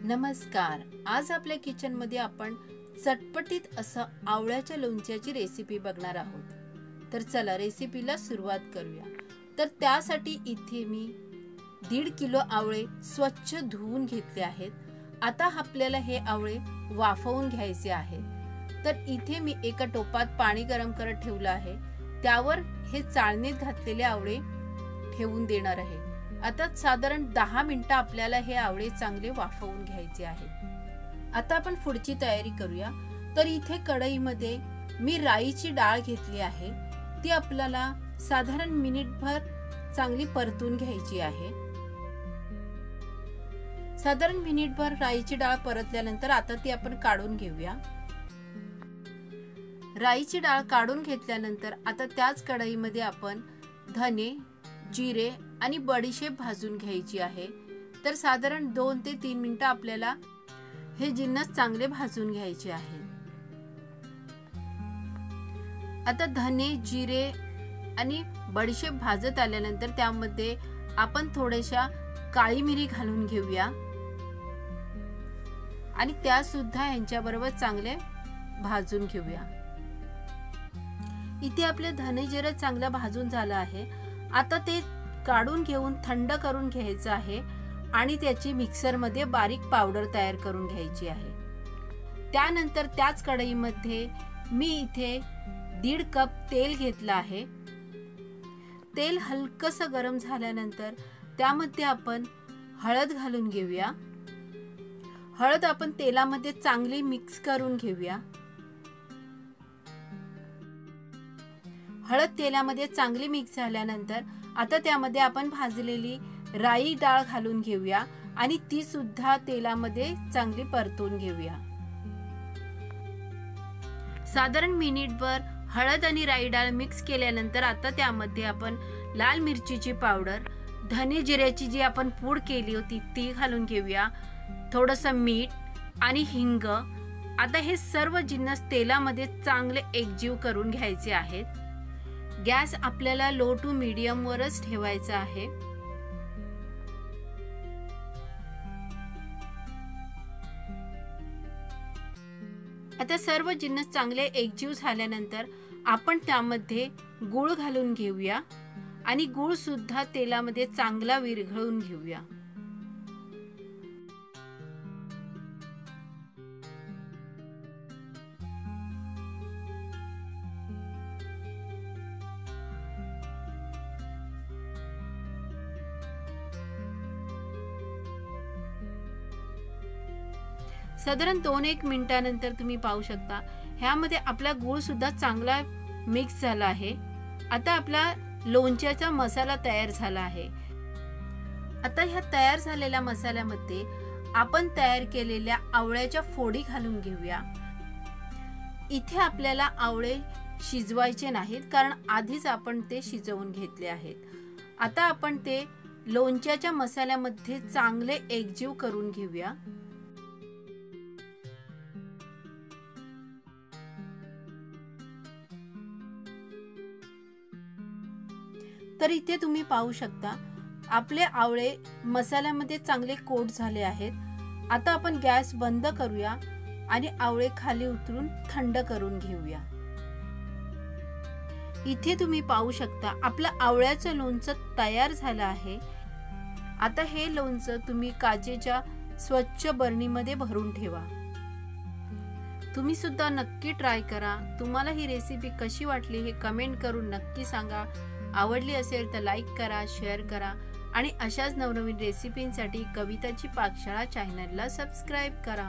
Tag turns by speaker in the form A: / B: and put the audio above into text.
A: नमस्कार. आज आपल्या किचन मध्ये आपण चटपटीत असं आवळ्याच्या लोणच्याची रेसिपी बघणार आहोत. तर चला रेसिपीला सुरुवात करूया. तर त्यासाठी इथे मी 1.5 किलो आवळे स्वच्छ धुवून घेतले आहेत. आता आपल्याला हे आवळे वाफवून घ्यायचे आहेत. तर इथे मी एका टोपात पाणी गरम करत ठेवलं आहे. त्यावर हे चाळणीत घातलेले आवळे ठेवून देणार आहे. आता साधारण 10 मिनिटं आपल्याला हे आवळे चांगले वाफवून घ्यायचे आहेत. आता आपण पुढची तयारी करूया. तर इथे कढईमध्ये मी राईची डाळ घेतली आहे. ती आपल्याला साधारण मिनिटभर चांगली परतून घ्यायची आहे. साधारण मिनिटभर राईची डाळ परतल्यानंतर आता ती आपण काढून घेऊया. राईची डाळ काढून घेतल्यानंतर आता त्याच कढईमध्ये आपण धने, जिरे आणि बडीशेप भाजून घ्यायची आहे. तर साधारण 2 ते 3 मिनिटं आपल्याला हे जिन्नस चांगले भाजून घ्यायचे आहेत. आता धने, जिरे आणि बडीशेप भाजत आल्यानंतर त्यामध्ये आपण थोड्याशा काळी मिरी घालून घेऊया आणि त्या सुद्धा यांच्याबरोबर चांगले भाजून घेऊया. इथे आपले धने जिरे चांगलं भाजून झालं आहे. आता ते काढून घेऊन थंड करून घ्यायचं आहे आणि त्याची मिक्सर मध्ये बारीक पावडर तयार करून घ्यायची आहे. त्यानंतर त्याच कढईमध्ये मी इथे 1.5 कप तेल घेतलं आहे. तेल हलकसं गरम झाल्यानंतर त्यामध्ये आपण हळद घालून घेऊया. हळद आपण तेलामध्ये चांगली मिक्स करून घेऊया. हळद तेलामध्ये चांगली मिक्स झाल्यानंतर आता त्यामध्ये आपण भाजलेली राई डाळ घालून घेऊया आणि ती सुद्धा तेलामध्ये चांगली परतून घेऊया. साधारण मिनिटभर हळद आणि राई डाळ मिक्स केल्यानंतर आता त्यामध्ये आपण लाल मिरचीची पावडर, धने जिऱ्याची जी आपण पूड केली होती ती घालून घेऊया. थोडंसं मीठ आणि हिंग. आता हे सर्व जिन्नस तेलामध्ये चांगले एकजीव करून घ्यायचे आहेत. गॅस आपल्याला लो टू मीडियम वरच ठेवायचा आहे. आता सर्व जिन्नस चांगले एकजीव झाल्यानंतर आपण त्यामध्ये गूळ घालून घेऊया आणि गूळ सुद्धा तेलामध्ये चांगला विरघळून घेऊया. साधारण 2-1 मिनिटानंतर तुम्ही पाहू शकता ह्यामध्ये आपला गूळ सुद्धा चांगला मिक्स झाला आहे. आता आपला लोणच्याचा मसाला तयार झाला आहे. आता ह्या तयार झालेल्या मसाल्यामध्ये आपण तयार केलेल्या आवळ्याच्या फोडी घालून घेऊया. इथे आपल्याला आवळे शिजवायचे नाहीत कारण आधीच आपण ते शिजवून घेतले आहेत. आता आपण ते लोणच्याच्या मसाल्यामध्ये चांगले एकजीव करून घेऊया. तर इथे तुम्ही पाहू शकता आपले आवळे मसाल्यामध्ये चांगले कोट झाले आहेत. आता आपण गॅस बंद करूया आणि आवळे खाली उतरून थंड करून घेऊया. इथे तुम्ही पाहू शकता आपलं आवळ्याचं लोणचं तयार झालं आहे. आता हे लोणचं तुम्ही काचेच्या स्वच्छ बरणीमध्ये भरून ठेवा. तुम्ही सुद्धा नक्की ट्राय करा. तुम्हाला ही रेसिपी कशी वाटली हे कमेंट करून नक्की सांगा. आवडली असेल तर लाईक करा, शेअर करा आणि अशाच नवनवीन रेसिपींसाठी कविताची पाकशाळा चॅनलला सबस्क्राईब करा.